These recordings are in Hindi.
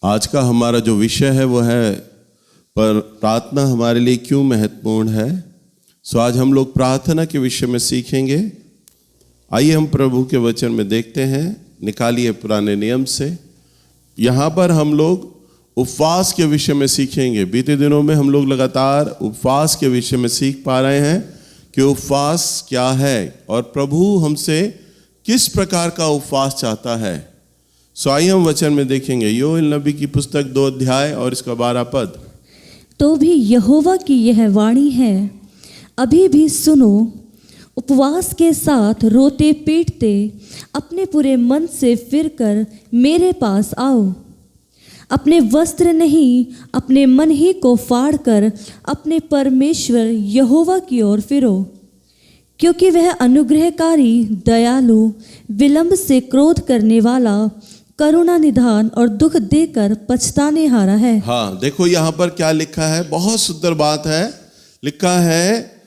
आज का हमारा जो विषय है वो है पर प्रार्थना हमारे लिए क्यों महत्वपूर्ण है। सो आज हम लोग प्रार्थना के विषय में सीखेंगे। आइए हम प्रभु के वचन में देखते हैं। निकालिए पुराने नियम से। यहाँ पर हम लोग उपवास के विषय में सीखेंगे। बीते दिनों में हम लोग लगातार उपवास के विषय में सीख पा रहे हैं कि उपवास क्या है और प्रभु हमसे किस प्रकार का उपवास चाहता है। सो आइए हम वचन में देखेंगे। योएल नबी की पुस्तक 2 अध्याय और इसका 12 पद। तो भी यहोवा की यह वाणी है, अभी भी सुनो, उपवास के साथ रोते पीटते अपने पूरे मन से फिरकर मेरे पास आओ। अपने वस्त्र नहीं, अपने मन ही को फाड़कर अपने परमेश्वर यहोवा की ओर फिरो, क्योंकि वह अनुग्रहकारी, दयालु, विलंब से क्रोध करने वाला, करुणा निधान और दुख देकर पछताने हारा है। हाँ, देखो यहाँ पर क्या लिखा है, बहुत सुंदर बात है। लिखा है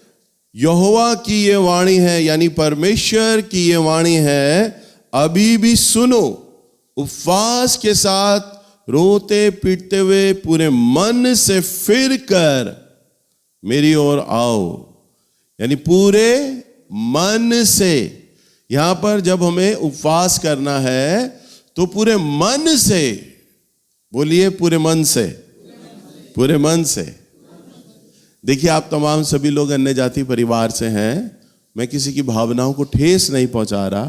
यहोवा की ये वाणी है, यानी परमेश्वर की ये वाणी है, अभी भी सुनो, उपवास के साथ रोते पीटते हुए पूरे मन से फिर कर मेरी ओर आओ। यानी पूरे मन से। यहां पर जब हमें उपवास करना है तो पूरे मन से, बोलिए पूरे मन से, पूरे मन से। देखिए, आप तमाम सभी लोग अन्य जाति परिवार से हैं। मैं किसी की भावनाओं को ठेस नहीं पहुंचा रहा,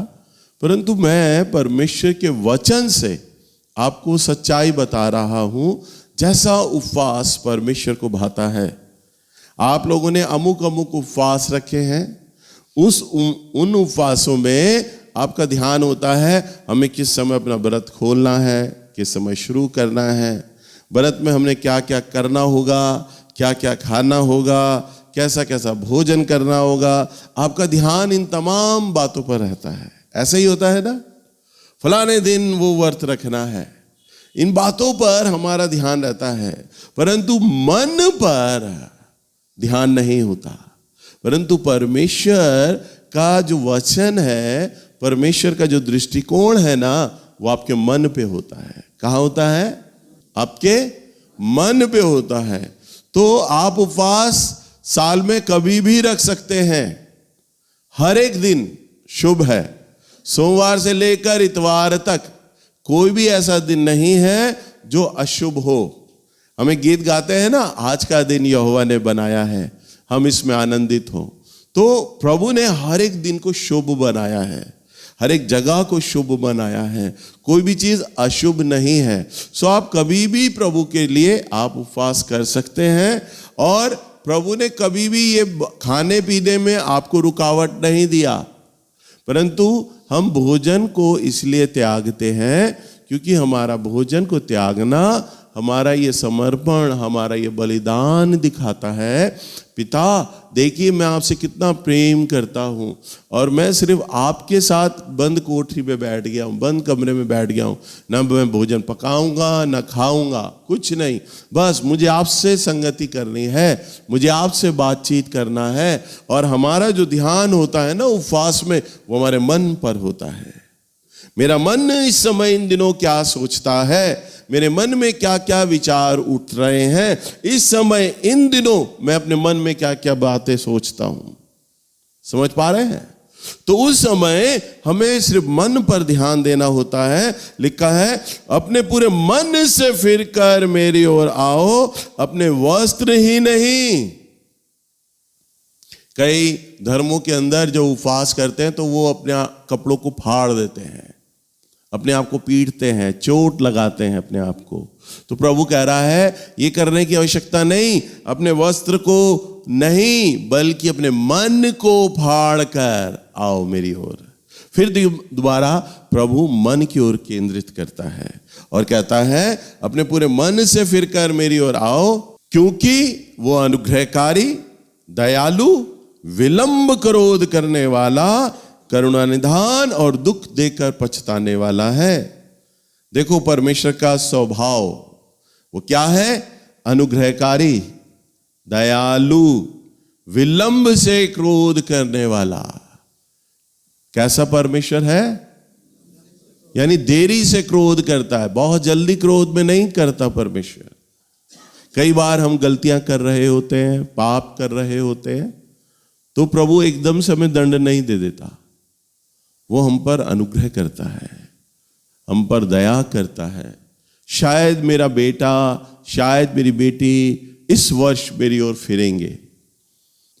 परंतु मैं परमेश्वर के वचन से आपको सच्चाई बता रहा हूं, जैसा उपवास परमेश्वर को भाता है। आप लोगों ने अमुक अमुक उपवास रखे हैं। उन उपवासों में आपका ध्यान होता है हमें किस समय अपना व्रत खोलना है, किस समय शुरू करना है, व्रत में हमने क्या क्या करना होगा, क्या क्या खाना होगा, कैसा कैसा भोजन करना होगा। आपका ध्यान इन तमाम बातों पर रहता है। ऐसा ही होता है ना, फलाने दिन वो व्रत रखना है। इन बातों पर हमारा ध्यान रहता है, परंतु मन पर ध्यान नहीं होता। परंतु परमेश्वर का जो वचन है, परमेश्वर का जो दृष्टिकोण है ना, वो आपके मन पे होता है। कहाँ होता है? आपके मन पे होता है। तो आप उपवास साल में कभी भी रख सकते हैं। हर एक दिन शुभ है। सोमवार से लेकर इतवार तक कोई भी ऐसा दिन नहीं है जो अशुभ हो। हमें गीत गाते हैं ना, आज का दिन यहोवा ने बनाया है, हम इसमें आनंदित हो। तो प्रभु ने हर एक दिन को शुभ बनाया है, हर एक जगह को शुभ बनाया है। कोई भी चीज अशुभ नहीं है। सो आप कभी भी प्रभु के लिए आप उपवास कर सकते हैं। और प्रभु ने कभी भी ये खाने पीने में आपको रुकावट नहीं दिया, परंतु हम भोजन को इसलिए त्यागते हैं क्योंकि हमारा भोजन को त्यागना, हमारा ये समर्पण, हमारा ये बलिदान दिखाता है, पिता देखिए मैं आपसे कितना प्रेम करता हूँ और मैं सिर्फ आपके साथ बंद कोठरी में बैठ गया हूँ, बंद कमरे में बैठ गया हूँ। ना मैं भोजन पकाऊंगा, ना खाऊंगा, कुछ नहीं। बस मुझे आपसे संगति करनी है, मुझे आपसे बातचीत करना है। और हमारा जो ध्यान होता है ना उपवास में, वो हमारे मन पर होता है। मेरा मन इस समय इन दिनों क्या सोचता है, मेरे मन में क्या क्या विचार उठ रहे हैं, इस समय इन दिनों मैं अपने मन में क्या क्या बातें सोचता हूं। समझ पा रहे हैं? तो उस समय हमें सिर्फ मन पर ध्यान देना होता है। लिखा है अपने पूरे मन से फिर कर मेरी ओर आओ, अपने वस्त्र ही नहीं। कई धर्मों के अंदर जो उपवास करते हैं तो वो अपने कपड़ों को फाड़ देते हैं, अपने आप को पीटते हैं, चोट लगाते हैं अपने आप को। तो प्रभु कह रहा है ये करने की आवश्यकता नहीं। अपने वस्त्र को नहीं, बल्कि अपने मन को फाड़ कर आओ मेरी ओर। फिर दोबारा प्रभु मन की ओर केंद्रित करता है और कहता है अपने पूरे मन से फिर कर मेरी ओर आओ, क्योंकि वो अनुग्रहकारी, दयालु, विलंब क्रोध करने वाला, करुणा निधान और दुख देकर पछताने वाला है। देखो परमेश्वर का स्वभाव वो क्या है? अनुग्रहकारी, दयालु, विलंब से क्रोध करने वाला। कैसा परमेश्वर है? यानी देरी से क्रोध करता है, बहुत जल्दी क्रोध में नहीं करता परमेश्वर। कई बार हम गलतियां कर रहे होते हैं, पाप कर रहे होते हैं, तो प्रभु एकदम से हमें दंड नहीं दे देता। वो हम पर अनुग्रह करता है, हम पर दया करता है। शायद मेरा बेटा, शायद मेरी बेटी इस वर्ष मेरी ओर फिरेंगे,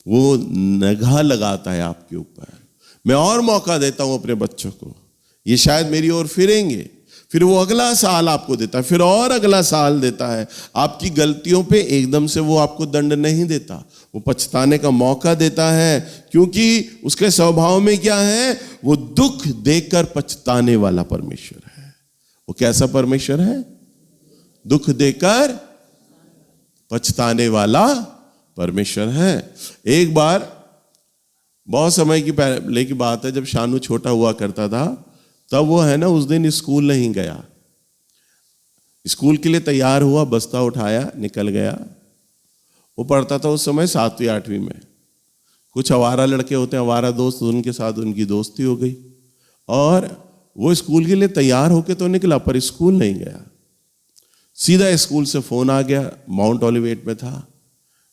वो निगाह लगाता है आपके ऊपर। मैं और मौका देता हूं अपने बच्चों को, ये शायद मेरी ओर फिरेंगे। फिर वो अगला साल आपको देता है, फिर और अगला साल देता है। आपकी गलतियों पे एकदम से वो आपको दंड नहीं देता, वो पछताने का मौका देता है, क्योंकि उसके स्वभाव में क्या है, वो दुख देकर पछताने वाला परमेश्वर है। वो कैसा परमेश्वर है? दुख देकर पछताने वाला परमेश्वर है। एक बार बहुत समय की पहले की बात है, जब शानू छोटा हुआ करता था, तब वो है ना उस दिन स्कूल नहीं गया। स्कूल के लिए तैयार हुआ, बस्ता उठाया, निकल गया। वो पढ़ता था उस समय 7वीं 8वीं में। कुछ आवारा लड़के होते हैं, आवारा दोस्त, उनके साथ उनकी दोस्ती हो गई और वो स्कूल के लिए तैयार होके तो निकला, पर स्कूल नहीं गया। सीधा स्कूल से फोन आ गया। माउंट ओलिवेट में था।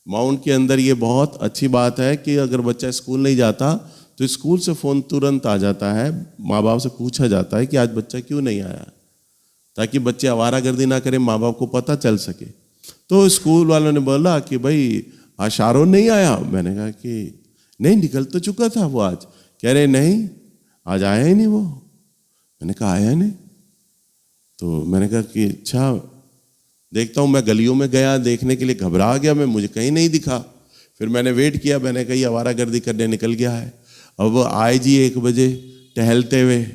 माउंट के अंदर ये बहुत अच्छी बात है कि अगर बच्चा स्कूल नहीं जाता तो स्कूल से फ़ोन तुरंत आ जाता है, माँ बाप से पूछा जाता है कि आज बच्चा क्यों नहीं आया, ताकि बच्चे आवारागर्दी ना करें, माँ बाप को पता चल सके। तो स्कूल वालों ने बोला कि भाई आज शारोन नहीं आया। मैंने कहा कि नहीं, निकल तो चुका था वो आज। कह रहे नहीं, आज आया ही नहीं वो। मैंने कहा आया नहीं। तो मैंने कहा कि अच्छा देखता हूँ। मैं गलियों में गया देखने के लिए, घबरा गया मैं, मुझे कहीं नहीं दिखा। फिर मैंने वेट किया, मैंने कहा आवारागर्दी करने निकल गया है। अब वो आए जी 1 बजे टहलते हुए,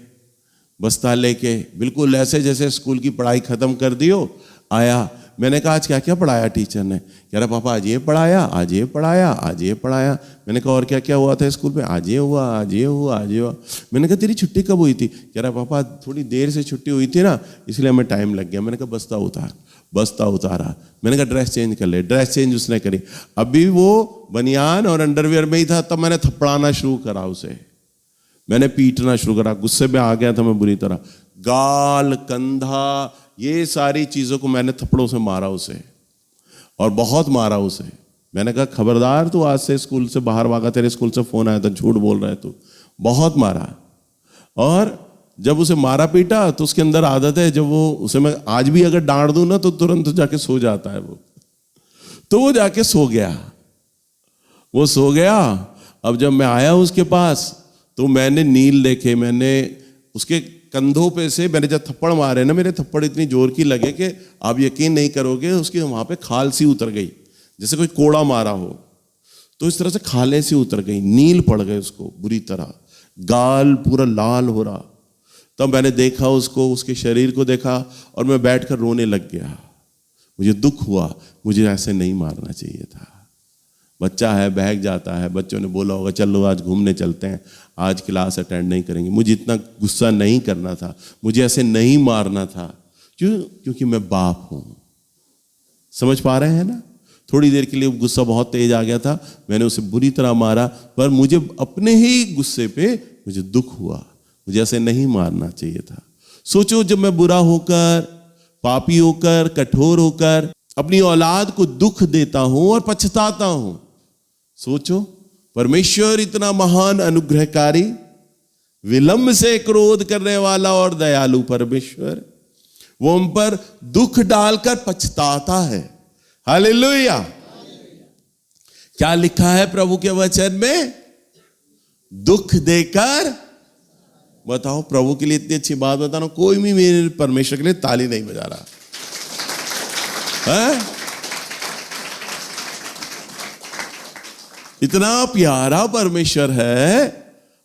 बस्ता लेके, बिल्कुल ऐसे जैसे स्कूल की पढ़ाई खत्म कर दी हो, आया। मैंने कहा आज क्या क्या पढ़ाया टीचर ने? कह रहा पापा आज ये पढ़ाया, आज ये पढ़ाया, आज ये पढ़ाया। मैंने कहा और क्या क्या हुआ था स्कूल में? आज ये हुआ, आज ये हुआ, आज ये हुआ। मैंने कहा तेरी छुट्टी कब हुई थी? कह रहा पापा थोड़ी देर से छुट्टी हुई थी ना, इसलिए हमें टाइम लग गया। मैंने कहा बस्ता उतार। बस्ता उतारा। मैंने कहा ड्रेस चेंज कर ले। ड्रेस चेंज उसने करी। अभी वो बनियान और अंडरवियर में ही था, तब मैंने थपड़ाना शुरू करा उसे, मैंने पीटना शुरू करा। गुस्से में आ गया था मैं बुरी तरह। गाल, कंधा, ये सारी चीज़ों को मैंने थप्पड़ों से मारा उसे, और बहुत मारा उसे। मैंने कहा खबरदार तू आज से स्कूल से बाहर भागा, तेरे स्कूल से फ़ोन आया था, झूठ बोल रहा है तू। बहुत मारा। और जब उसे मारा पीटा तो उसके अंदर आदत है, जब वो उसे मैं आज भी अगर डांट दूं ना तो तुरंत जाके सो जाता है वो। तो वो जाके सो गया, वो सो गया। अब जब मैं आया उसके पास तो मैंने नील देखे, मैंने उसके कंधों पे से, मैंने जब थप्पड़ मारे ना, मेरे थप्पड़ इतनी जोर की लगे कि आप यकीन नहीं करोगे, उसकी वहां पे खाल सी उतर गई, जैसे कोई कोड़ा मारा हो। तो इस तरह से खाले सी उतर गई, नील पड़ गए उसको बुरी तरह, गाल पूरा लाल हो रहा। तब मैंने देखा उसको, उसके शरीर को देखा, और मैं बैठकर रोने लग गया। मुझे दुख हुआ, मुझे ऐसे नहीं मारना चाहिए था। बच्चा है, बहक जाता है, बच्चों ने बोला होगा चलो आज घूमने चलते हैं, आज क्लास अटेंड नहीं करेंगे। मुझे इतना गुस्सा नहीं करना था, मुझे ऐसे नहीं मारना था। क्यों? क्योंकि मैं बाप हूं। समझ पा रहे हैं ना? थोड़ी देर के लिए गुस्सा बहुत तेज आ गया था, मैंने उसे बुरी तरह मारा, पर मुझे अपने ही गुस्से पे मुझे दुख हुआ। मुझे ऐसे नहीं मारना चाहिए था। सोचो, जब मैं बुरा होकर, पापी होकर, कठोर होकर अपनी औलाद को दुख देता हूं और पछताता हूं, सोचो, परमेश्वर इतना महान अनुग्रहकारी, विलंब से क्रोध करने वाला और दयालु परमेश्वर, वो हम पर दुख डालकर पछताता है। हालेलुया। क्या लिखा है प्रभु के वचन में? दुख देकर। बताओ, प्रभु के लिए इतनी अच्छी बात बताना, कोई भी मेरे परमेश्वर के लिए ताली नहीं बजा रहा है? इतना प्यारा परमेश्वर है।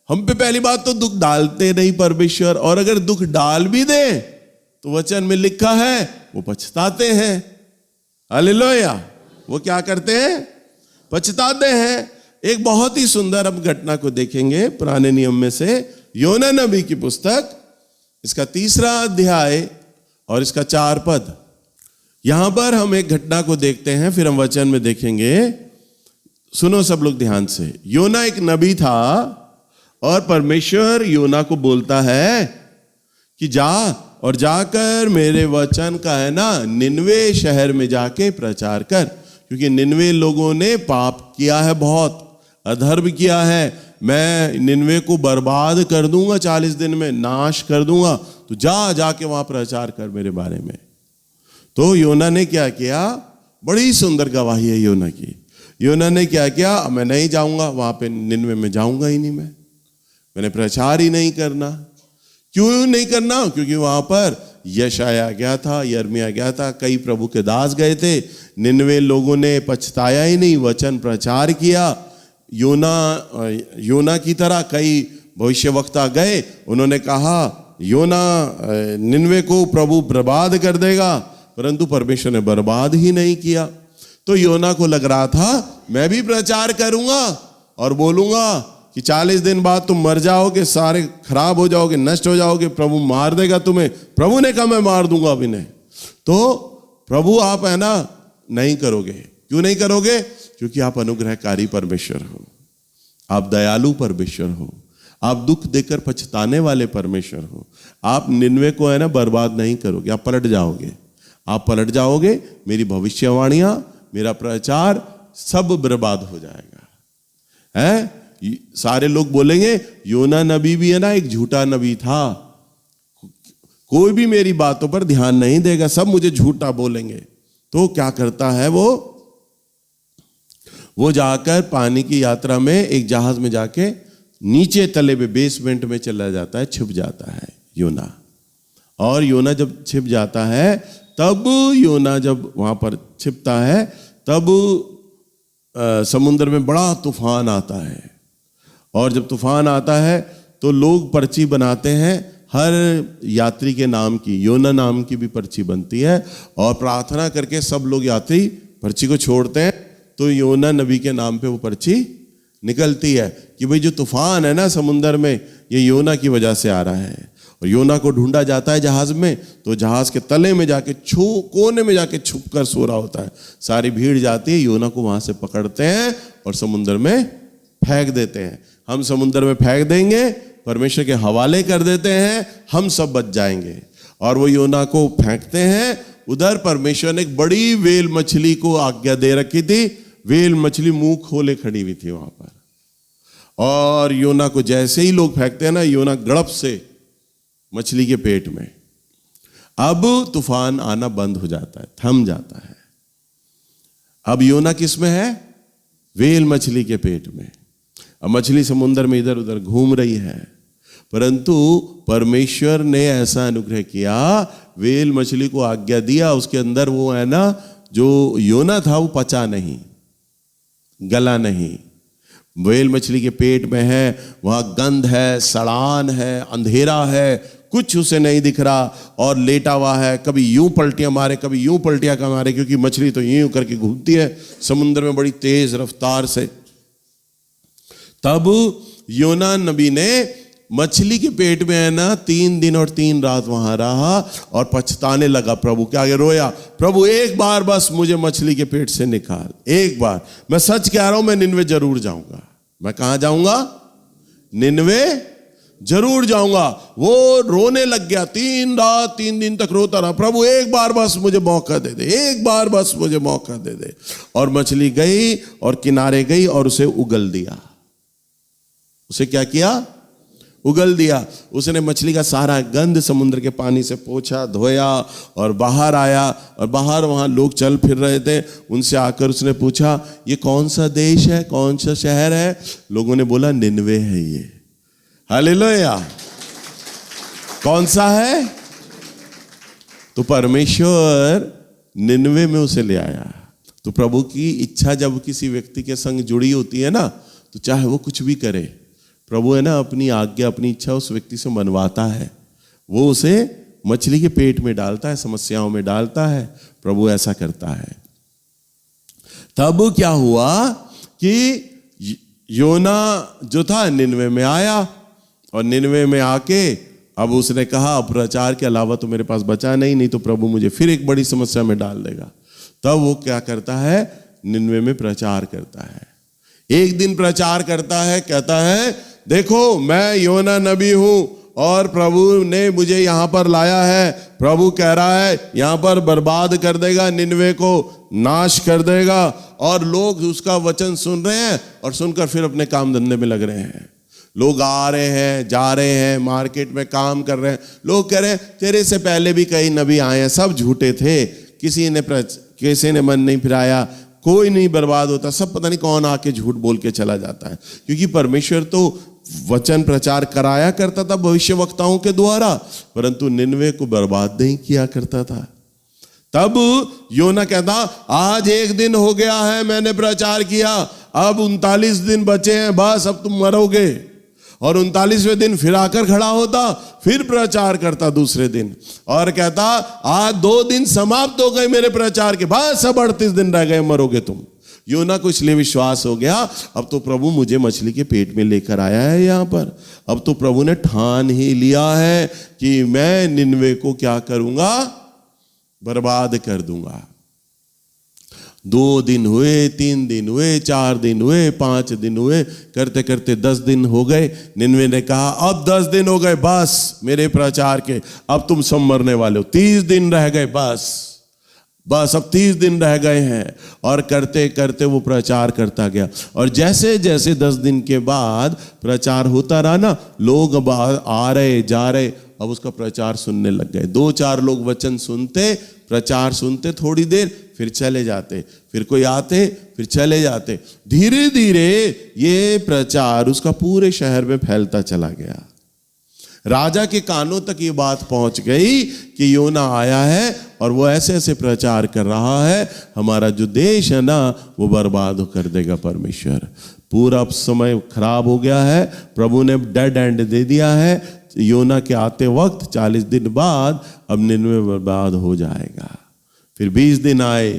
हम पे पहली बात तो दुख डालते नहीं परमेश्वर, और अगर दुख डाल भी दे तो वचन में लिखा है वो पछताते हैं। हालेलुया। वो क्या करते हैं? पछताते हैं। एक बहुत ही सुंदर हम घटना को देखेंगे पुराने नियम में से, योना नबी की पुस्तक, इसका 3 अध्याय और इसका 4 पद। यहां पर हम एक घटना को देखते हैं, फिर हम वचन में देखेंगे। सुनो सब लोग ध्यान से। योना एक नबी था और परमेश्वर योना को बोलता है कि जा और जाकर मेरे वचन का है ना निनवे शहर में जाके प्रचार कर, क्योंकि निनवे लोगों ने पाप किया है, बहुत अधर्म किया है। मैं निनवे को बर्बाद कर दूंगा, 40 दिन में नाश कर दूंगा, तो जाके वहां प्रचार कर मेरे बारे में। तो योना ने क्या किया? बड़ी सुंदर गवाही है योना की। योना ने क्या किया? मैं नहीं जाऊंगा वहां पे, निनवे में जाऊंगा ही नहीं, मैंने प्रचार ही नहीं करना। क्यों नहीं करना? क्योंकि वहां पर यशाया गया था, यिर्मयाह गया था, कई प्रभु के दास गए थे। निनवे लोगों ने पछताया ही नहीं, वचन प्रचार किया। योना की तरह कई भविष्यवक्ता गए, उन्होंने कहा योना निनवे को प्रभु बर्बाद कर देगा, परंतु परमेश्वर ने बर्बाद ही नहीं किया। तो योना को लग रहा था मैं भी प्रचार करूंगा और बोलूंगा कि 40 दिन बाद तुम मर जाओगे, सारे खराब हो जाओगे, नष्ट हो जाओगे, प्रभु मार देगा तुम्हें। प्रभु ने कहा मैं मार दूंगा अभी नहीं। तो प्रभु आप है ना नहीं करोगे। क्यों नहीं करोगे? क्योंकि आप अनुग्रहकारी परमेश्वर हो, आप दयालु परमेश्वर हो, आप दुख देकर पछताने वाले परमेश्वर हो। आप निनवे को है ना बर्बाद नहीं करोगे, आप पलट जाओगे, आप पलट जाओगे। मेरी भविष्यवाणियां, मेरा प्रचार सब बर्बाद हो जाएगा। है सारे लोग बोलेंगे योना नबी भी है ना एक झूठा नबी था, कोई भी मेरी बातों पर ध्यान नहीं देगा, सब मुझे झूठा बोलेंगे। तो क्या करता है वो जाकर पानी की यात्रा में एक जहाज में जाके नीचे तले पे बेसमेंट में चला जाता है, छिप जाता है योना। और योना जब छिप जाता है, तब योना जब वहां पर छिपता है, तब समुद्र में बड़ा तूफान आता है। और जब तूफान आता है तो लोग पर्ची बनाते हैं, हर यात्री के नाम की, योना नाम की भी पर्ची बनती है, और प्रार्थना करके सब लोग यात्री पर्ची को छोड़ते हैं। तो योना नबी के नाम पे वो पर्ची निकलती है कि भाई जो तूफान है ना समुद्र में, ये योना की वजह से आ रहा है। और योना को ढूंढा जाता है जहाज में, तो जहाज के तले में जाके कोने में जाके छुप कर सो रहा होता है। सारी भीड़ जाती है, योना को वहां से पकड़ते हैं और समुद्र में फेंक देते हैं। हम समुद्र में फेंक देंगे, परमेश्वर के हवाले कर देते हैं, हम सब बच जाएंगे। और वो योना को फेंकते हैं। उधर परमेश्वर ने एक बड़ी वेल मछली को आज्ञा दे रखी थी, वेल मछली मुंह खोले खड़ी हुई थी वहां पर। और योना को जैसे ही लोग फेंकते हैं ना, योना गड़प से मछली के पेट में। अब तूफान आना बंद हो जाता है, थम जाता है। अब योना किस में है? वेल मछली के पेट में। अब मछली समुद्र में इधर उधर घूम रही है, परंतु परमेश्वर ने ऐसा अनुग्रह किया, वेल मछली को आज्ञा दिया, उसके अंदर वो है ना जो योना था वो पचा नहीं, गला नहीं। वेल मछली के पेट में है, वहां गंध है, सड़ान है, अंधेरा है, कुछ उसे नहीं दिख रहा, और लेटा हुआ है, कभी यूं पलटियां मारे, कभी यूं पलटियां मारे, क्योंकि मछली तो यूं करके घूमती है समुद्र में बड़ी तेज रफ्तार से। तब योना नबी ने मछली के पेट में है ना 3 दिन और 3 रात वहां रहा और पछताने लगा, प्रभु के आगे रोया, प्रभु एक बार बस मुझे मछली के पेट से निकाल, एक बार। मैं सच कह रहा हूं, मैं निनवे जरूर जाऊंगा। मैं कहां जाऊंगा? निनवे जरूर जाऊंगा। वो रोने लग गया, 3 रात 3 दिन तक रोता रहा, प्रभु एक बार बस मुझे मौका दे दे, एक बार बस मुझे मौका दे दे। और मछली गई और किनारे गई और उसे उगल दिया। उसे क्या किया? उगल दिया। उसने मछली का सारा गंध समुद्र के पानी से पोंछा, धोया और बाहर आया। और बाहर वहां लोग चल फिर रहे थे, उनसे आकर उसने पूछा ये कौन सा देश है, कौन सा शहर है? लोगों ने बोला निनवे है ये। हालेलुया। कौन सा है? तो परमेश्वर निनवे में उसे ले आया। तो प्रभु की इच्छा जब किसी व्यक्ति के संग जुड़ी होती है ना, तो चाहे वो कुछ भी करे, प्रभु है ना अपनी आज्ञा, अपनी इच्छा उस व्यक्ति से मनवाता है। वो उसे मछली के पेट में डालता है, समस्याओं में डालता है। प्रभु ऐसा करता है। तब क्या हुआ कि योना जो था निनवे में आया, और निनवे में आके अब उसने कहा प्रचार के अलावा तो मेरे पास बचा नहीं तो प्रभु मुझे फिर एक बड़ी समस्या में डाल देगा। तब वो क्या करता है? निनवे में प्रचार करता है। एक दिन प्रचार करता है, कहता है देखो मैं योना नबी हूं और प्रभु ने मुझे यहाँ पर लाया है। प्रभु कह रहा है यहाँ पर बर्बाद कर देगा, निनवे को नाश कर देगा। और लोग उसका वचन सुन रहे हैं और सुनकर फिर अपने काम धंधे में लग रहे हैं। लोग आ रहे हैं, जा रहे हैं, मार्केट में काम कर रहे हैं। लोग कह रहे हैं तेरे से पहले भी कई नबी आए हैं, सब झूठे थे, किसी ने मन नहीं फिराया, कोई नहीं बर्बाद होता, सब पता नहीं कौन आके झूठ बोल के चला जाता है। क्योंकि परमेश्वर तो वचन प्रचार कराया करता था भविष्यवक्ताओं के द्वारा, परंतु निनवे को बर्बाद नहीं किया करता था। तब योना कहता आज 1 दिन हो गया है मैंने प्रचार किया, अब 39 दिन बचे हैं, बस अब तुम मरोगे। और 39वें दिन फिर आकर खड़ा होता, फिर प्रचार करता दूसरे दिन और कहता आज 2 दिन समाप्त हो गए मेरे प्रचार के, बस अब 38 दिन रह गए, मरोगे तुम। योना को इसलिए विश्वास हो गया अब तो प्रभु मुझे मछली के पेट में लेकर आया है यहाँ पर। अब तो प्रभु ने ठान ही लिया है कि मैं निनवे को क्या करूंगा, बर्बाद कर दूंगा। 2 दिन हुए, 3 दिन हुए, 4 दिन हुए, 5 दिन हुए, करते करते 10 दिन हो गए। निनवे ने कहा अब 10 दिन हो गए बस मेरे प्रचार के, अब तुम सब मरने वाले हो। 30 दिन रह गए, बस अब 30 दिन रह गए हैं। और करते करते वो प्रचार करता गया। और जैसे जैसे 10 दिन के बाद प्रचार होता रहा ना, लोग अब आ रहे जा रहे, अब उसका प्रचार सुनने लग गए। 2-4 लोग वचन सुनते, प्रचार सुनते थोड़ी देर, फिर चले जाते, फिर कोई आते, फिर चले जाते। धीरे धीरे ये प्रचार उसका पूरे शहर में फैलता चला गया। राजा के कानों तक ये बात पहुंच गई कि योना आया है और वो ऐसे ऐसे प्रचार कर रहा है, हमारा जो देश है ना वो बर्बाद कर देगा परमेश्वर। पूरा समय खराब हो गया है, प्रभु ने डेड एंड दे दिया है। योना के आते वक्त 40 दिन बाद अब निनवे बर्बाद हो जाएगा। फिर 20 दिन आए,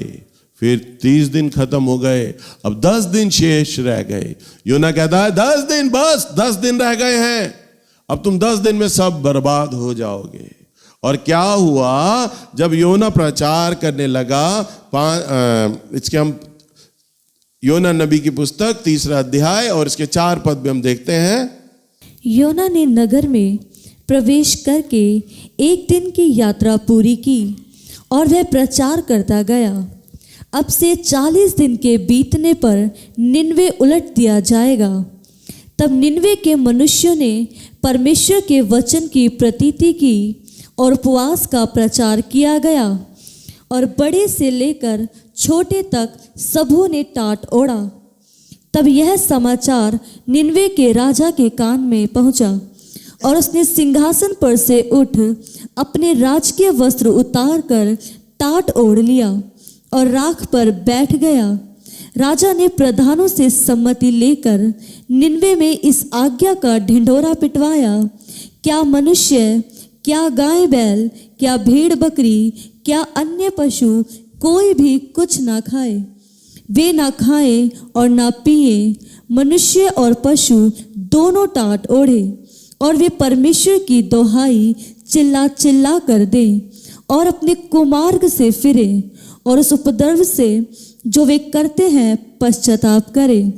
फिर 30 दिन खत्म हो गए, अब 10 दिन शेष रह गए। योना कहता है 10 दिन, बस 10 दिन रह गए हैं, अब तुम 10 दिन में सब बर्बाद हो जाओगे। और क्या हुआ जब योना प्रचार करने लगा, इसके हम योना नबी की पुस्तक 3 अध्याय और इसके 4 पद में हम देखते हैं। योना ने नगर में प्रवेश करके 1 दिन की यात्रा पूरी की और वह प्रचार करता गया, अब से 40 दिन के बीतने पर निनवे उलट दिया जाएगा। तब निनवे के मनुष्यों ने परमेश्वर के वचन की प्रतीति की और उपवास का प्रचार किया गया, और बड़े से लेकर छोटे तक सबों ने टाट ओढ़ा। तब यह समाचार निनवे के राजा के कान में पहुंचा, और उसने सिंहासन पर से उठ अपने राजकीय वस्त्र उतार कर टाट ओढ़ लिया और राख पर बैठ गया। राजा ने प्रधानों से सम्मति लेकर निनवे में इस आज्ञा का ढिंढोरा पिटवाया, क्या मनुष्य, क्या गाय बैल, क्या भेड़ बकरी, क्या अन्य पशु कोई भी कुछ ना खाए। वे ना खाएं और ना पिए, मनुष्य और पशु दोनों टाट ओढ़े, और वे परमेश्वर की दोहाई चिल्ला चिल्ला कर दें और अपने कुमार्ग से फिरे और उस उपद्रव से जो वे करते हैं पश्चाताप करें।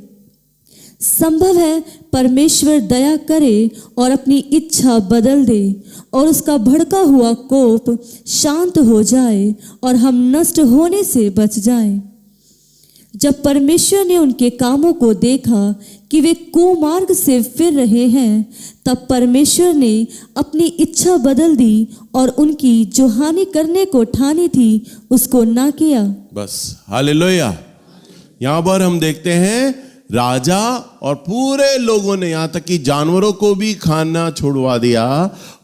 संभव है परमेश्वर दया करे और अपनी इच्छा बदल दे और उसका भड़का हुआ कोप शांत हो जाए और हम नष्ट होने से बच जाएं। जब परमेश्वर ने उनके कामों को देखा कि वे कुमार्ग से फिर रहे हैं, तब परमेश्वर ने अपनी इच्छा बदल दी और उनकी जो हानि करने को ठानी थी उसको ना किया। बस हालेलुया। यहाँ पर हम देखते हैं राजा और पूरे लोगों ने, यहाँ तक कि जानवरों को भी खाना छुड़वा दिया,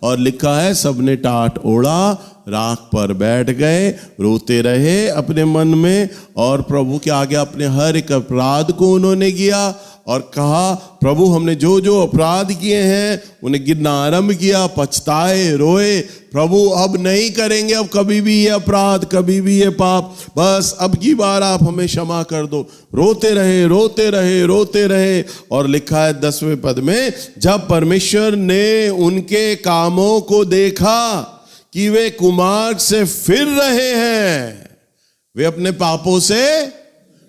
और लिखा है सबने टाट ओढ़ा, राख पर बैठ गए, रोते रहे अपने मन में, और प्रभु के आगे अपने हर एक अपराध को उन्होंने किया और कहा प्रभु हमने जो जो अपराध किए हैं उन्हें गिनना आरंभ किया, पछताए, रोए, प्रभु अब नहीं करेंगे अब कभी भी ये अपराध, कभी भी ये पाप, बस अब की बार आप हमें क्षमा कर दो। रोते रहे रोते रहे रोते रहे। और लिखा है 10वें पद में, जब परमेश्वर ने उनके कामों को देखा कि वे कुमार्ग से फिर रहे हैं, वे अपने पापों से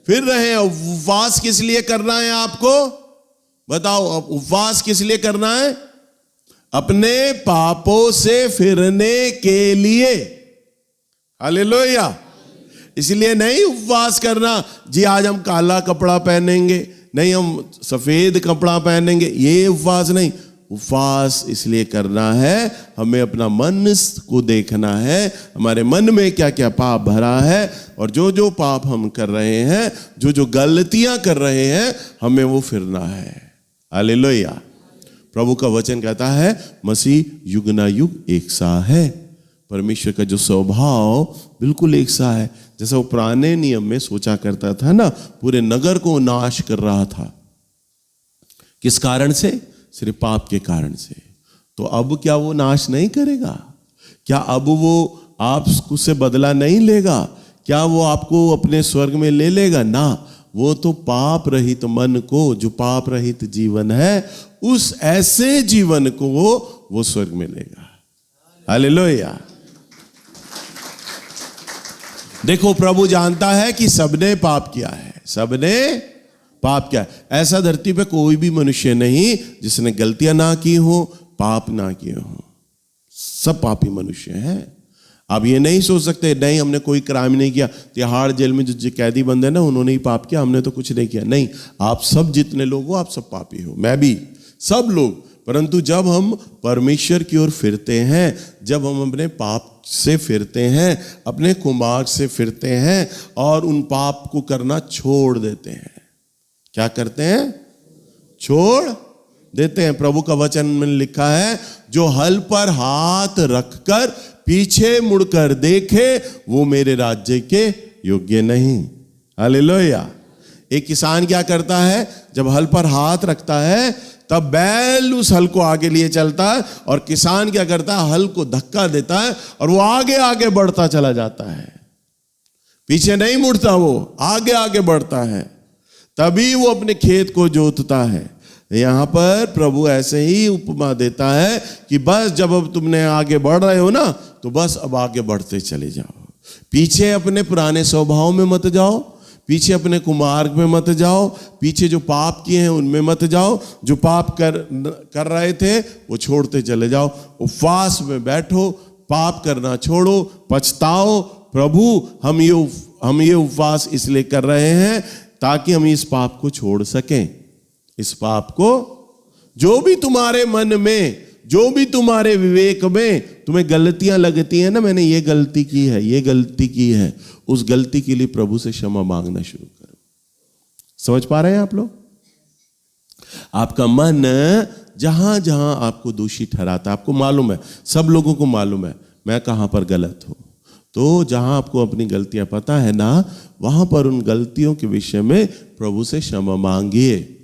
फिर रहे हैं। उपवास किस लिए करना है आपको बताओ, अब उपवास किस लिए करना है? अपने पापों से फिरने के लिए। हालेलुया। इसलिए नहीं उपवास करना, जी आज हम काला कपड़ा पहनेंगे, नहीं हम सफेद कपड़ा पहनेंगे, ये उपवास नहीं। उपवास इसलिए करना है, हमें अपना मन को देखना है, हमारे मन में क्या क्या पाप भरा है, और जो जो पाप हम कर रहे हैं, जो जो गलतियां कर रहे हैं, हमें वो फिरना है। हालेलुया। प्रभु का वचन कहता है मसीह युग ना युग एक सा है। परमेश्वर का जो स्वभाव बिल्कुल एक सा है। जैसा वो पुराने नियम में सोचा करता था ना, पूरे नगर को नाश कर रहा था, किस कारण से? सिर्फ पाप के कारण से। तो अब क्या वो नाश नहीं करेगा? क्या अब वो आपसे बदला नहीं लेगा? क्या वो आपको अपने स्वर्ग में ले लेगा? ना, वो तो पाप रहित मन को, जो पाप रहित जीवन है, उस ऐसे जीवन को वो स्वर्ग में लेगा। हालेलुया। देखो, प्रभु जानता है कि सबने पाप किया है, सबने पाप किया है। ऐसा धरती पे कोई भी मनुष्य नहीं जिसने गलतियां ना की हो, पाप ना किए हो। सब पापी मनुष्य हैं। आप ये नहीं सोच सकते नहीं हमने कोई क्राइम नहीं किया, तिहाड़ जेल में जो कैदी बंद है ना, उन्होंने ही पाप किया, हमने तो कुछ नहीं किया। नहीं, आप सब जितने लोग हो, आप सब पापी हो, मैं भी, सब लोग। परंतु जब हम परमेश्वर की ओर फिरते हैं, जब हम अपने पाप से फिरते हैं, अपने कुमार्ग से फिरते हैं और उन पाप को करना छोड़ देते हैं, क्या करते हैं? छोड़ देते हैं। प्रभु का वचन में लिखा है, जो हल पर हाथ रखकर पीछे मुड़कर देखे, वो मेरे राज्य के योग्य नहीं। हालेलुया। एक किसान क्या करता है? जब हल पर हाथ रखता है, तब बैल उस हल को आगे लिए चलता है, और किसान क्या करता है? हल को धक्का देता है और वो आगे आगे बढ़ता चला जाता है, पीछे नहीं मुड़ता, वो आगे आगे बढ़ता है, तभी वो अपने खेत को जोतता है। यहां पर प्रभु ऐसे ही उपमा देता है कि बस जब अब तुमने आगे बढ़ रहे हो ना, तो बस अब आगे बढ़ते चले जाओ, पीछे अपने पुराने स्वभाव में मत जाओ, पीछे अपने कुमार्ग में मत जाओ, पीछे जो पाप किए हैं उनमें मत जाओ, जो पाप कर रहे थे वो छोड़ते चले जाओ। उपवास में बैठो, पाप करना छोड़ो, पछताओ। प्रभु हम ये उपवास इसलिए कर रहे हैं ताकि हम इस पाप को छोड़ सकें। इस पाप को, जो भी तुम्हारे मन में, जो भी तुम्हारे विवेक में तुम्हें गलतियां लगती हैं ना, मैंने ये गलती की है, ये गलती की है, उस गलती के लिए प्रभु से क्षमा मांगना शुरू करो। समझ पा रहे हैं आप लोग? आपका मन जहां जहां आपको दोषी ठहराता है, आपको मालूम है, सब लोगों को मालूम है मैं कहां पर गलत हूं, तो जहां आपको अपनी गलतियां पता है ना, वहां पर उन गलतियों के विषय में प्रभु से क्षमा मांगिए।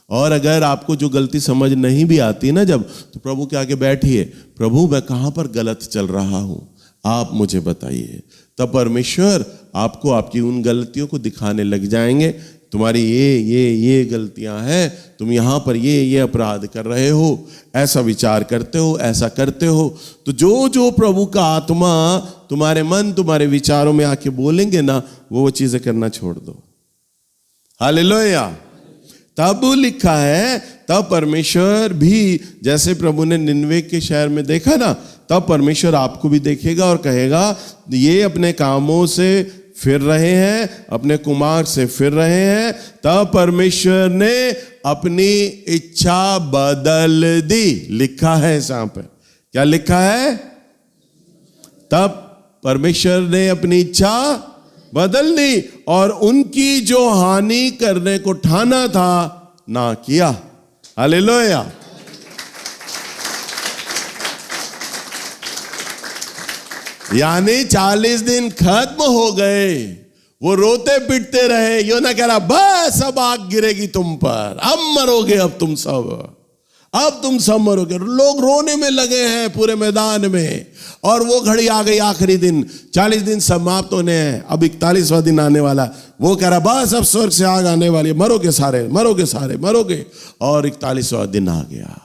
और अगर आपको जो गलती समझ नहीं भी आती ना जब, तो प्रभु के आगे बैठिए, प्रभु मैं कहां पर गलत चल रहा हूं, आप मुझे बताइए। तब परमेश्वर आपको आपकी उन गलतियों को दिखाने लग जाएंगे। तुम्हारी ये गलतियां हैं, तुम यहाँ पर ये अपराध कर रहे हो, ऐसा विचार करते हो, ऐसा करते हो। तो जो जो प्रभु का आत्मा तुम्हारे मन, तुम्हारे विचारों में आके बोलेंगे ना, वो चीजें करना छोड़ दो। हालेलुया। तब लिखा है, तब परमेश्वर भी, जैसे प्रभु ने निनवे के शहर में देखा ना, तब परमेश्वर आपको भी देखेगा और कहेगा ये अपने कामों से फिर रहे हैं, अपने कुमार्ग से फिर रहे हैं। तब परमेश्वर ने अपनी इच्छा बदल दी। लिखा है यहाँ पे, क्या लिखा है? तब परमेश्वर ने अपनी इच्छा बदल दी और उनकी जो हानि करने को ठाना था ना किया। हालेलुया। यानी 40 दिन खत्म हो गए, वो रोते पिटते रहे, यो ना कह रहा बस अब आग गिरेगी तुम पर, अब मरोगे, अब तुम सब मरोगे। लोग रोने में लगे हैं पूरे मैदान में, और वो घड़ी आ गई, आखिरी दिन, 40 दिन समाप्त होने हैं, अब 41वां दिन आने वाला। वो कह रहा बस अब स्वर्ग से आग आने वाली है, मरोगे सारे, मरोगे। और 41वां दिन आ गया,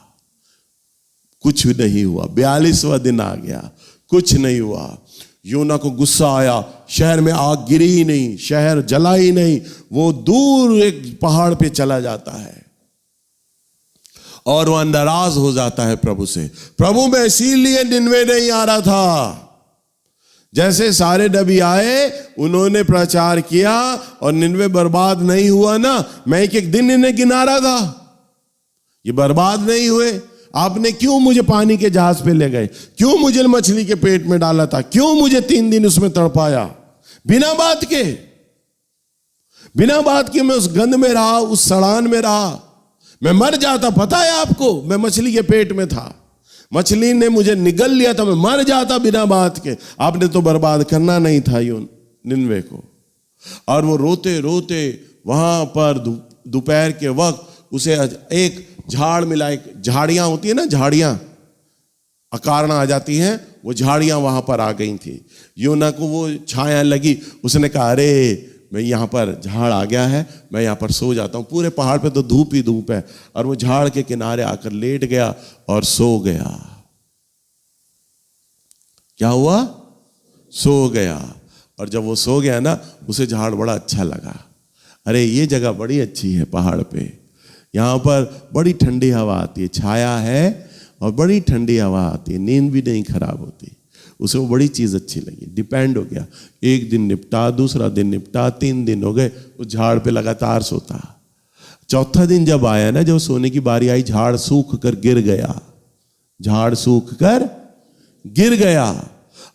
कुछ नहीं हुआ। 42वां दिन आ गया, कुछ नहीं हुआ। योना को गुस्सा आया, शहर में आग गिरी ही नहीं, शहर जला ही नहीं, वो दूर एक पहाड़ पे चला जाता है। और वह नाराज हो जाता है प्रभु से। प्रभु मैं इसीलिए निनवे नहीं आ रहा था। जैसे सारे नबी आए, उन्होंने प्रचार किया और निनवे बर्बाद नहीं हुआ ना, मैं एक एक दिन इन्हें गिना रहा था, ये बर्बाद नहीं हुए। आपने क्यों मुझे पानी के जहाज पे ले गए, क्यों मुझे मछली के पेट में डाला था, क्यों मुझे 3 दिन उसमें तड़पाया, बिना बात के मैं उस गंध में रहा, उस सड़ान में रहा, मैं मर जाता। पता है आपको, मैं मछली के पेट में था, मछली ने मुझे निगल लिया था, मैं मर जाता बिना बात के। आपने तो बर्बाद करना नहीं था निनवे को। और वो रोते रोते वहां पर दोपहर के वक्त उसे एक झाड़ मिला, एक झाड़ियां होती है ना, झाड़ियां अकारण आ जाती हैं, वो झाड़ियां वहां पर आ गई थी। योना को वो छाया लगी, उसने कहा अरे मैं यहाँ पर झाड़ आ गया है, मैं यहाँ पर सो जाता हूँ। पूरे पहाड़ पे तो धूप ही धूप है, और वो झाड़ के किनारे आकर लेट गया और सो गया। क्या हुआ? सो गया। और जब वो सो गया ना, उसे झाड़ बड़ा अच्छा लगा। अरे ये जगह बड़ी अच्छी है पहाड़ पे, यहाँ पर बड़ी ठंडी हवा आती है, छाया है और बड़ी ठंडी हवा आती है, नींद भी नहीं खराब होती। उसे वो बड़ी चीज़ अच्छी लगी, डिपेंड हो गया। एक दिन निपटा, दूसरा दिन निपटा, 3 दिन हो गए, उस झाड़ पे लगातार सोता। चौथा दिन जब आया ना, जब सोने की बारी आई, झाड़ सूख कर गिर गया, झाड़ सूख कर गिर गया।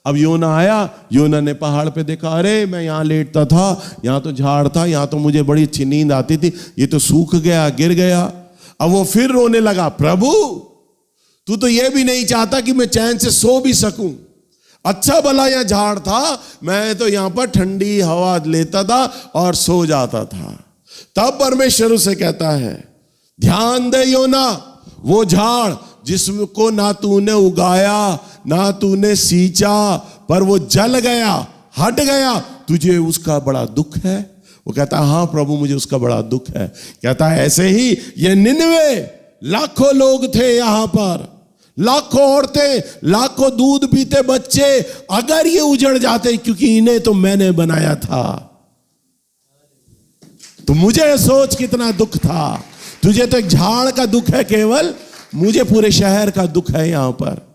अब योना आया, योना ने पहाड़ पे देखा, अरे मैं यहाँ लेटता था, यहाँ तो झाड़ था, यहाँ तो मुझे बड़ी अच्छी नींद आती थी, ये तो सूख गया, गिर गया। अब वो फिर रोने लगा, प्रभु तू तो ये भी नहीं चाहता कि मैं चैन से सो भी सकूं। अच्छा भला यह झाड़ था, मैं तो यहां पर ठंडी हवा लेता था और सो जाता था। तब परमेश्वर उसे कहता है, ध्यान दे योना, वो झाड़ जिसको ना तूने उगाया ना तूने सींचा, पर वो जल गया, हट गया, तुझे उसका बड़ा दुख है। वो कहता है हाँ प्रभु मुझे उसका बड़ा दुख है। कहता है ऐसे ही ये निनवे, लाखों लोग थे यहां पर, लाखों औरतें, लाखों दूध पीते बच्चे, अगर ये उजड़ जाते, क्योंकि इन्हें तो मैंने बनाया था। तो मुझे सोच कितना दुख था, तुझे तो एक झाड़ का दुख है केवल, मुझे पूरे शहर का दुख है यहां पर।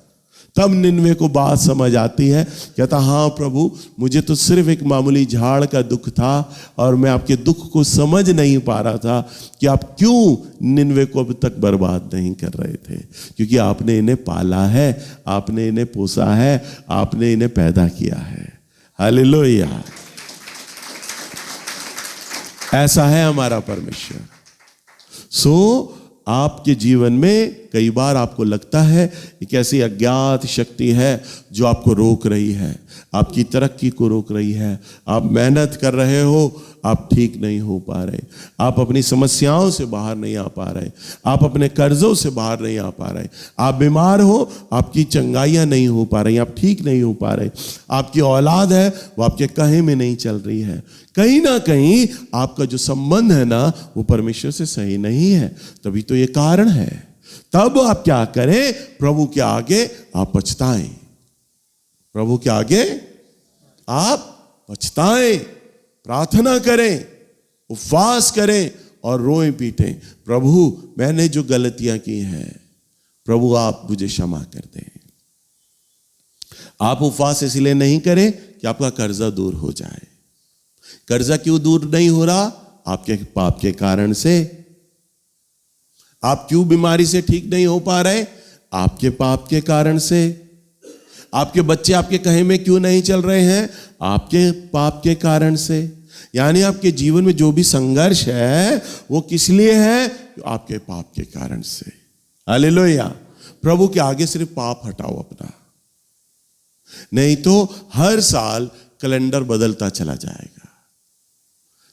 तब निनवे को बात समझ आती है, कहता हाँ प्रभु मुझे तो सिर्फ एक मामूली झाड़ का दुख था, और मैं आपके दुख को समझ नहीं पा रहा था कि आप क्यों निनवे को अब तक बर्बाद नहीं कर रहे थे। क्योंकि आपने इन्हें पाला है, आपने इन्हें पोसा है, आपने इन्हें पैदा किया है। हालेलुया। ऐसा है हमारा परमेश्वर। सो आपके जीवन में कई बार आपको लगता है एक ऐसी अज्ञात शक्ति है जो आपको रोक रही है, आपकी तरक्की को रोक रही है। आप मेहनत कर रहे हो, आप ठीक नहीं हो पा रहे, आप अपनी समस्याओं से बाहर नहीं आ पा रहे, आप अपने कर्जों से बाहर नहीं आ पा रहे, आप बीमार हो, आपकी चंगाइयाँ नहीं हो पा रही, आप ठीक नहीं हो पा रहे, आपकी औलाद है वो आपके कहे में नहीं चल रही है, कहीं ना कहीं आपका जो संबंध है ना वो परमेश्वर से सही नहीं है। तभी तो ये कारण है। तब आप क्या करें? प्रभु के आगे आप पछताएं, प्रभु के आगे आप पछताएं, प्रार्थना करें, उपवास करें और रोएं पीटें, प्रभु मैंने जो गलतियां की हैं प्रभु आप मुझे क्षमा कर दें। आप उपवास इसलिए नहीं करें कि आपका कर्जा दूर हो जाए। कर्जा क्यों दूर नहीं हो रहा? आपके पाप के कारण से। आप क्यों बीमारी से ठीक नहीं हो पा रहे? आपके पाप के कारण से। आपके बच्चे आपके कहे में क्यों नहीं चल रहे हैं? आपके पाप के कारण से। यानी आपके जीवन में जो भी संघर्ष है वो किस लिए है? आपके पाप के कारण से। हालेलुया। प्रभु के आगे सिर्फ पाप हटाओ अपना, नहीं तो हर साल कैलेंडर बदलता चला जाएगा।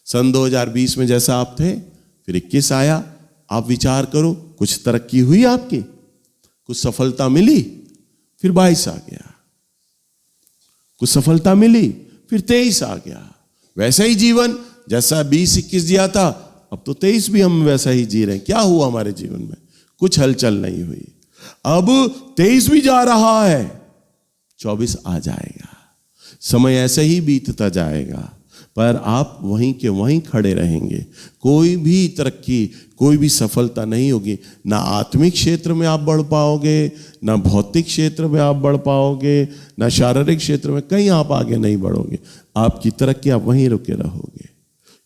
सन 2020 में जैसा आप थे, फिर 21 आया, आप विचार करो कुछ तरक्की हुई आपकी, कुछ सफलता मिली, फिर 22 आ गया, कुछ सफलता मिली, फिर 23 आ गया। वैसा ही जीवन जैसा 20-21 जिया था, अब तो 23 भी हम वैसा ही जी रहे हैं। क्या हुआ हमारे जीवन में? कुछ हलचल नहीं हुई। अब 23 भी जा रहा है, 24 आ जाएगा। समय ऐसे ही बीतता जाएगा। पर आप वहीं के वहीं खड़े रहेंगे। कोई भी तरक्की, कोई भी सफलता नहीं होगी। ना आत्मिक क्षेत्र में आप बढ़ पाओगे, ना भौतिक क्षेत्र में आप बढ़ पाओगे, ना शारीरिक क्षेत्र में, कहीं आप आगे नहीं बढ़ोगे। आपकी तरक्की आप वहीं रुके रहोगे।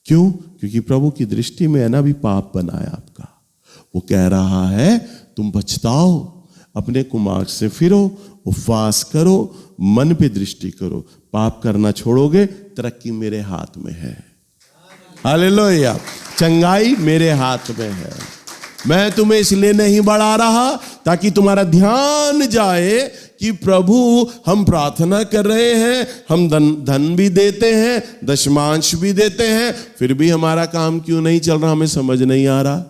क्यों? क्योंकि प्रभु की दृष्टि में है ना भी पाप बना है आपका। वो कह रहा है तुम पछताओ, अपने कुमार्ग से फिरो, उपवास करो, मन पे दृष्टि करो। पाप करना छोड़ोगे, तरक्की मेरे हाथ में है। हालेलुया। चंगाई मेरे हाथ में है। मैं तुम्हें इसलिए नहीं बढ़ा रहा ताकि तुम्हारा ध्यान जाए कि प्रभु हम प्रार्थना कर रहे हैं, हम धन भी देते हैं, दशमांश भी देते हैं, फिर भी हमारा काम क्यों नहीं चल रहा, हमें समझ नहीं आ रहा।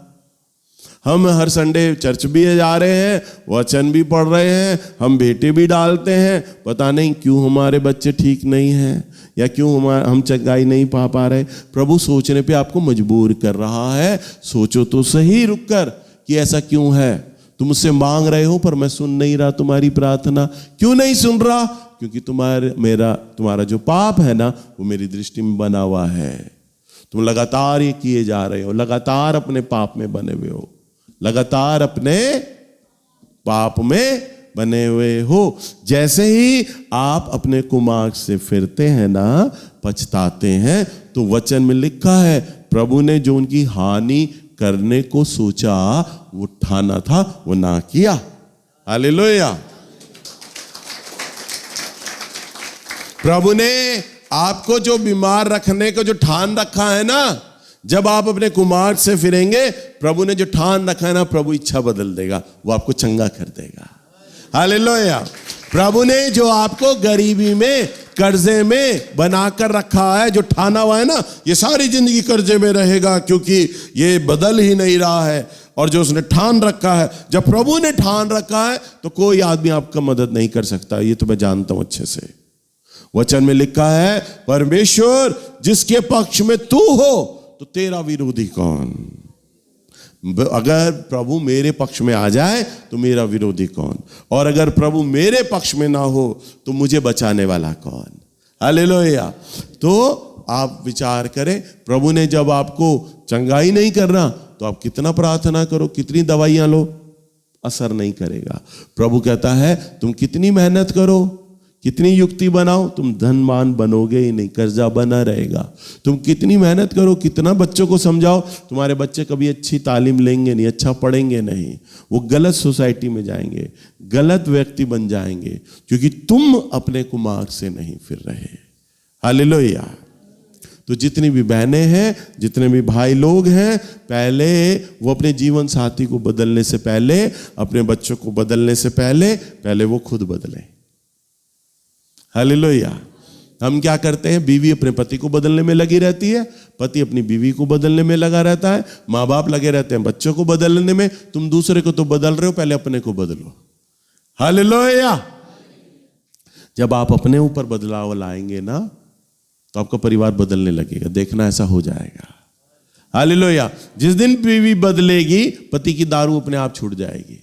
हम हर संडे चर्च भी जा रहे हैं, वचन भी पढ़ रहे हैं, हम बेटे भी डालते हैं, पता नहीं क्यों हमारे बच्चे ठीक नहीं हैं, या क्यों हम चंगाई नहीं पा रहे। प्रभु सोचने पे आपको मजबूर कर रहा है। सोचो तो सही रुक कर कि ऐसा क्यों है। तुम मुझसे मांग रहे हो पर मैं सुन नहीं रहा तुम्हारी प्रार्थना। क्यों नहीं सुन रहा? क्योंकि तुम्हारा जो पाप है ना, वो मेरी दृष्टि में बना हुआ है। तुम लगातार ये किए जा रहे हो, लगातार अपने पाप में बने हुए हो, लगातार अपने पाप में बने हुए हो। जैसे ही आप अपने कुमार्ग से फिरते हैं ना, पछताते हैं, तो वचन में लिखा है प्रभु ने जो उनकी हानि करने को सोचा, वो ठाना था, वो ना किया। हालेलुया। प्रभु ने आपको जो बीमार रखने को जो ठान रखा है ना, जब आप अपने कुमार्ग से फिरेंगे, प्रभु ने जो ठान रखा है ना, प्रभु इच्छा बदल देगा, वो आपको चंगा कर देगा। हालेलुया। प्रभु ने जो आपको गरीबी में, कर्जे में बनाकर रखा है, जो ठाना हुआ है ना, ये सारी जिंदगी कर्जे में रहेगा क्योंकि ये बदल ही नहीं रहा है, और जो उसने ठान रखा है, जब प्रभु ने ठान रखा है तो कोई आदमी आपका मदद नहीं कर सकता। ये तो मैं जानता हूं अच्छे से। वचन में लिखा है परमेश्वर जिसके पक्ष में तू हो तो तेरा विरोधी कौन। अगर प्रभु मेरे पक्ष में आ जाए तो मेरा विरोधी कौन, और अगर प्रभु मेरे पक्ष में ना हो तो मुझे बचाने वाला कौन। हालेलुया। तो आप विचार करें, प्रभु ने जब आपको चंगाई नहीं करना तो आप कितना प्रार्थना करो, कितनी दवाइयां लो, असर नहीं करेगा। प्रभु कहता है तुम कितनी मेहनत करो, कितनी युक्ति बनाओ, तुम धनवान बनोगे ही नहीं, कर्जा बना रहेगा। तुम कितनी मेहनत करो, कितना बच्चों को समझाओ, तुम्हारे बच्चे कभी अच्छी तालीम लेंगे नहीं, अच्छा पढ़ेंगे नहीं, वो गलत सोसाइटी में जाएंगे, गलत व्यक्ति बन जाएंगे, क्योंकि तुम अपने कुमार्ग से नहीं फिर रहे। हालेलुया। तो जितनी भी बहनें हैं, जितने भी भाई लोग हैं, पहले वो अपने जीवन साथी को बदलने से पहले, अपने बच्चों को बदलने से पहले वो खुद बदलें। हालेलुया। हम क्या करते हैं, बीवी अपने पति को बदलने में लगी रहती है, पति अपनी बीवी को बदलने में लगा रहता है, माँ बाप लगे रहते हैं बच्चों को बदलने में। तुम दूसरे को तो बदल रहे हो, पहले अपने को बदलो। हालेलुया। जब आप अपने ऊपर बदलाव लाएंगे ना, तो आपका परिवार बदलने लगेगा। देखना ऐसा हो जाएगा। हालेलुया। जिस दिन बीवी बदलेगी, पति की दारू अपने आप छूट जाएगी।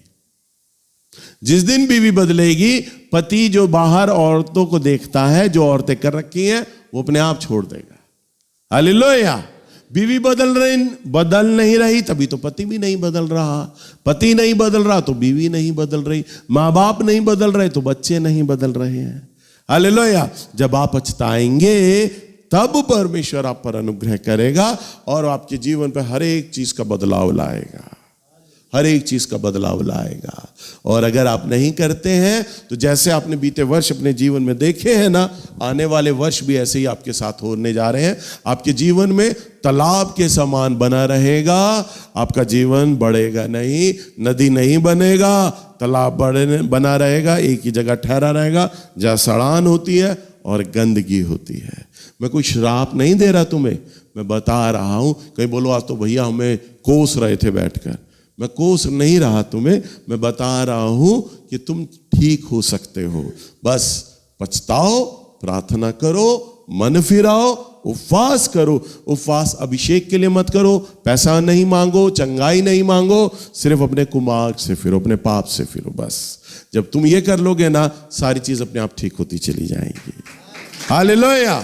जिस दिन बीवी बदलेगी, पति जो बाहर औरतों को देखता है, जो औरतें कर रखी हैं, वो अपने आप छोड़ देगा। हालेलुया। बीवी बदल नहीं रही, तभी तो पति भी नहीं बदल रहा। पति नहीं बदल रहा तो बीवी नहीं बदल रही। माँ बाप नहीं बदल रहे तो बच्चे नहीं बदल रहे हैं। हालेलुया। जब आप पछताएंगे, तब परमेश्वर आप पर अनुग्रह करेगा और आपके जीवन पर हर एक चीज का बदलाव लाएगा, हर एक चीज का बदलाव लाएगा। और अगर आप नहीं करते हैं तो जैसे आपने बीते वर्ष अपने जीवन में देखे हैं ना, आने वाले वर्ष भी ऐसे ही आपके साथ होने जा रहे हैं। आपके जीवन में तालाब के समान बना रहेगा, आपका जीवन बढ़ेगा नहीं, नदी नहीं बनेगा, तालाब बना रहेगा, एक ही जगह ठहरा रहेगा, जहाँ सड़ान होती है और गंदगी होती है। मैं कोई श्राप नहीं दे रहा तुम्हें, मैं बता रहा हूं। कहीं बोलो आज तो भैया हमें कोस रहे थे बैठकर, मैं कोस नहीं रहा तुम्हें, मैं बता रहा हूं कि तुम ठीक हो सकते हो। बस पछताओ, प्रार्थना करो, मन फिराओ, उपवास करो। उपवास अभिषेक के लिए मत करो, पैसा नहीं मांगो, चंगाई नहीं मांगो, सिर्फ अपने कुमार्ग से फिरो, अपने पाप से फिरो। बस जब तुम ये कर लोगे ना, सारी चीज अपने आप ठीक होती चली जाएंगी। हालेलुया।